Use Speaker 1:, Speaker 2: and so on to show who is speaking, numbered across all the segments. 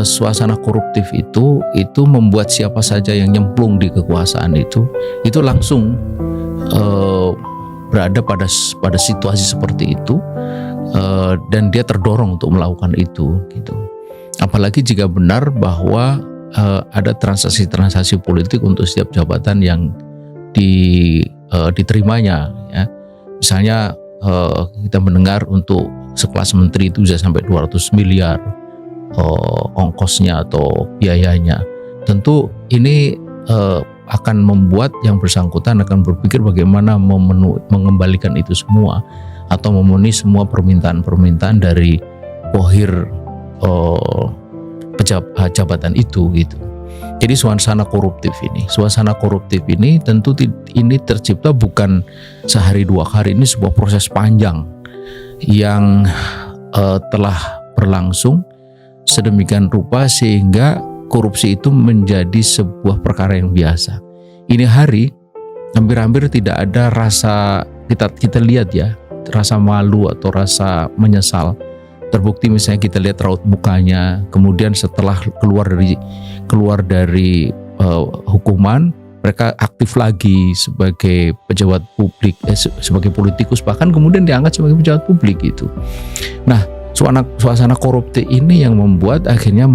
Speaker 1: suasana koruptif itu membuat siapa saja yang nyemplung di kekuasaan itu langsung berada pada situasi seperti itu, dan dia terdorong untuk melakukan itu gitu. Apalagi jika benar bahwa ada transaksi politik untuk setiap jabatan yang diterimanya ya. Misalnya kita mendengar untuk sekelas menteri itu bisa sampai 200 miliar ongkosnya atau biayanya. Tentu ini akan membuat yang bersangkutan akan berpikir bagaimana mengembalikan itu semua atau memenuhi semua permintaan-permintaan dari bohir jabatan itu gitu. Jadi suasana koruptif ini tentu ini tercipta bukan sehari dua hari, ini sebuah proses panjang yang telah berlangsung sedemikian rupa sehingga korupsi itu menjadi sebuah perkara yang biasa. Ini hari hampir-hampir tidak ada rasa, kita lihat ya, rasa malu atau rasa menyesal. Terbukti misalnya kita lihat raut mukanya, kemudian setelah keluar dari hukuman, mereka aktif lagi sebagai pejabat publik, sebagai politikus, bahkan kemudian diangkat sebagai pejabat publik gitu. Nah, suasana koruptif ini yang membuat akhirnya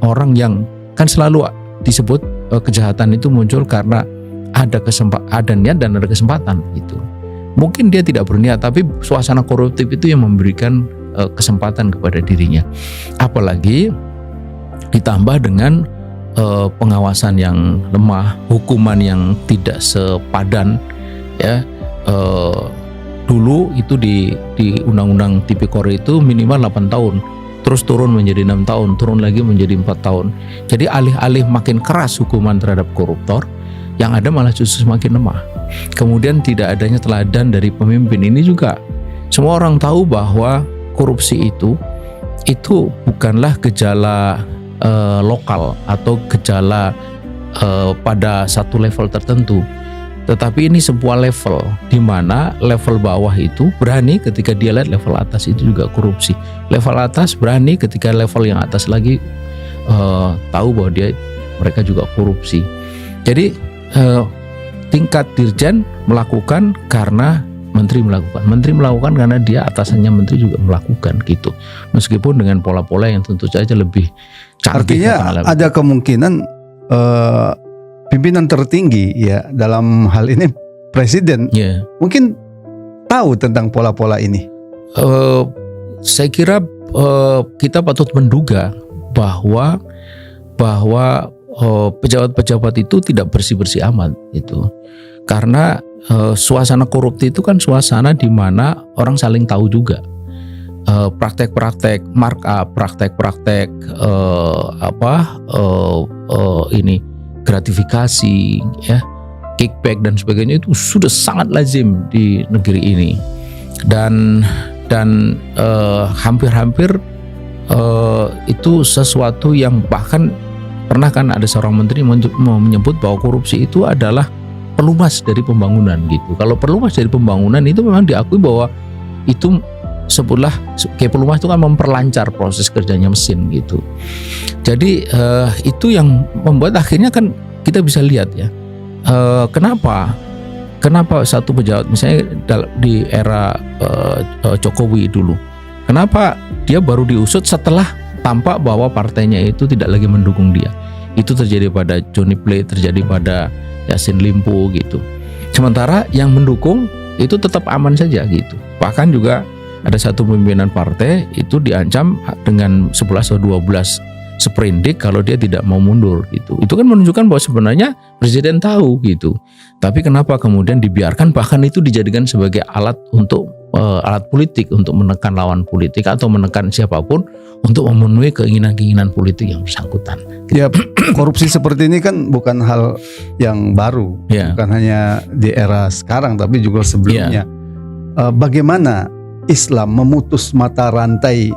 Speaker 1: orang yang kan selalu disebut kejahatan itu muncul karena ada niat dan ada kesempatan gitu. Mungkin dia tidak berniat, tapi suasana koruptif itu yang memberikan kesempatan kepada dirinya. Apalagi ditambah dengan pengawasan yang lemah, hukuman yang tidak sepadan ya. Dulu itu di Undang-Undang Tipikor itu minimal 8 tahun, terus turun menjadi 6 tahun, turun lagi menjadi 4 tahun. Jadi alih-alih makin keras hukuman terhadap koruptor, yang ada malah justru semakin lemah. Kemudian tidak adanya teladan dari pemimpin ini juga. Semua orang tahu bahwa korupsi itu bukanlah gejala lokal atau gejala pada satu level tertentu. Tetapi ini sebuah level di mana level bawah itu berani ketika dia lihat level atas itu juga korupsi. Level atas berani ketika level yang atas lagi tahu bahwa mereka juga korupsi. Jadi tingkat dirjen melakukan karena menteri melakukan karena dia atasannya menteri juga melakukan gitu. Meskipun dengan pola-pola yang tentu saja lebih canggih.
Speaker 2: Artinya ada kemungkinan pimpinan tertinggi ya dalam hal ini presiden mungkin tahu tentang pola-pola ini.
Speaker 1: Saya kira kita patut menduga bahwa pejabat-pejabat itu tidak bersih-bersih amat itu, karena suasana korupsi itu kan suasana di mana orang saling tahu juga praktek-praktek markup, praktek-praktek ini gratifikasi ya, kickback dan sebagainya itu sudah sangat lazim di negeri ini, dan hampir-hampir itu sesuatu yang bahkan pernah kan ada seorang menteri menyebut bahwa korupsi itu adalah pelumas dari pembangunan gitu. Kalau pelumas dari pembangunan itu memang diakui bahwa itu sebelah kayak pelumas itu kan memperlancar proses kerjanya mesin gitu. Jadi itu yang membuat akhirnya kan kita bisa lihat ya, kenapa satu pejabat misalnya di era Jokowi dulu, kenapa dia baru diusut setelah tampak bahwa partainya itu tidak lagi mendukung dia. Itu terjadi pada Johnny Plate, terjadi pada Yassin Limpo gitu. Sementara yang mendukung itu tetap aman saja gitu. Bahkan juga ada satu pimpinan partai itu diancam dengan 11 atau 12 sprindik kalau dia tidak mau mundur gitu. Itu kan menunjukkan bahwa sebenarnya presiden tahu gitu. Tapi kenapa kemudian dibiarkan, bahkan itu dijadikan sebagai alat untuk alat politik untuk menekan lawan politik atau menekan siapapun untuk memenuhi keinginan-keinginan politik yang bersangkutan.
Speaker 2: Ya, korupsi seperti ini kan bukan hal yang baru, bukan hanya di era sekarang tapi juga sebelumnya. Bagaimana Islam memutus mata rantai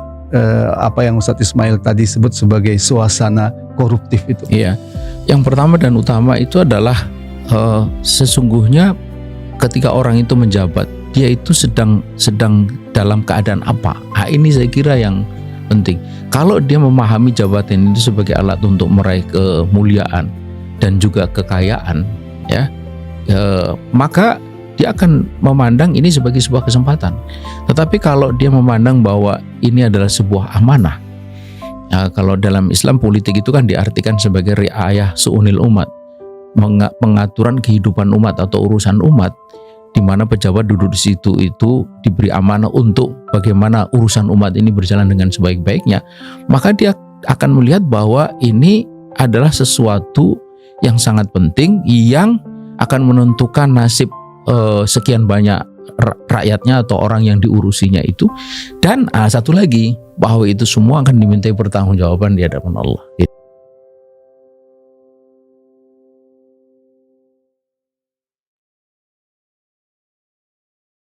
Speaker 2: apa yang Ustadz Ismail tadi sebut sebagai suasana koruptif itu? Iya,
Speaker 1: yang pertama dan utama itu adalah sesungguhnya ketika orang itu menjabat, dia itu sedang dalam keadaan apa? Ini saya kira yang penting. Kalau dia memahami jabatan itu sebagai alat untuk meraih kemuliaan dan juga kekayaan, ya, maka dia akan memandang ini sebagai sebuah kesempatan. Tetapi kalau dia memandang bahwa ini adalah sebuah amanah, kalau dalam Islam politik itu kan diartikan sebagai riayah su'unil umat, pengaturan kehidupan umat atau urusan umat, di mana pejabat duduk di situ itu diberi amanah untuk bagaimana urusan umat ini berjalan dengan sebaik-baiknya, maka dia akan melihat bahwa ini adalah sesuatu yang sangat penting yang akan menentukan nasib sekian banyak rakyatnya atau orang yang diurusinya itu. Dan satu lagi, bahwa itu semua akan dimintai pertanggungjawaban di hadapan Allah.